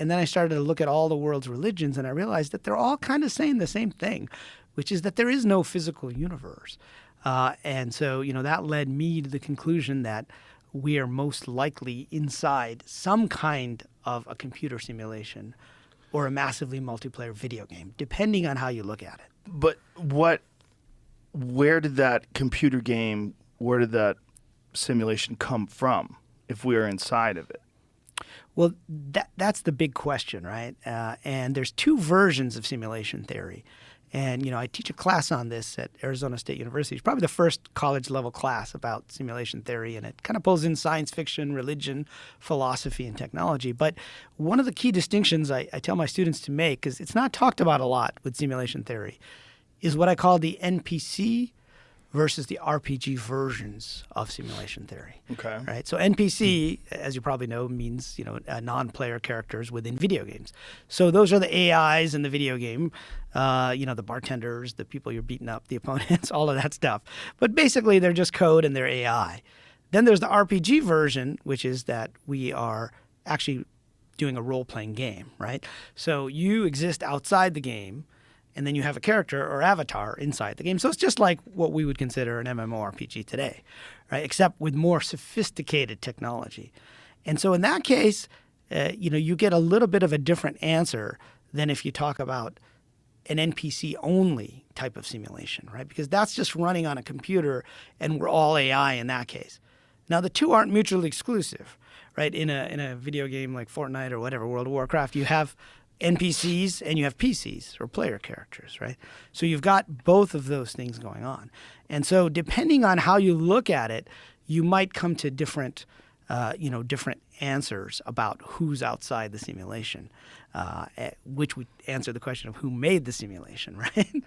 And then I started to look at all the world's religions, and I realized that they're all kind of saying the same thing, which is that there is no physical universe. And so, that led me to the conclusion that we are most likely inside some kind of a computer simulation or a massively multiplayer video game, depending on how you look at it. But where did that simulation come from if we are inside of it? Well, that's the big question, right? And there's two versions of simulation theory. And, I teach a class on this at Arizona State University. It's probably the first college-level class about simulation theory, and it kind of pulls in science fiction, religion, philosophy, and technology. But one of the key distinctions I tell my students to make, because it's not talked about a lot with simulation theory, is what I call the NPC versus the RPG versions of simulation theory. Okay. Right. So NPC, as you probably know, means non-player characters within video games. So those are the AIs in the video game. The bartenders, the people you're beating up, the opponents, all of that stuff. But basically, they're just code and they're AI. Then there's the RPG version, which is that we are actually doing a role-playing game. Right. So you exist outside the game, and then you have a character or avatar inside the game. So it's just like what we would consider an MMORPG today, right? Except with more sophisticated technology. And so in that case, you get a little bit of a different answer than if you talk about an NPC-only type of simulation, right? Because that's just running on a computer, and we're all AI in that case. Now, the two aren't mutually exclusive, right? In a video game like Fortnite or whatever, World of Warcraft, you have NPCs and you have PCs or player characters, right? So you've got both of those things going on. And so depending on how you look at it, you might come to different answers about who's outside the simulation, which would answer the question of who made the simulation, right?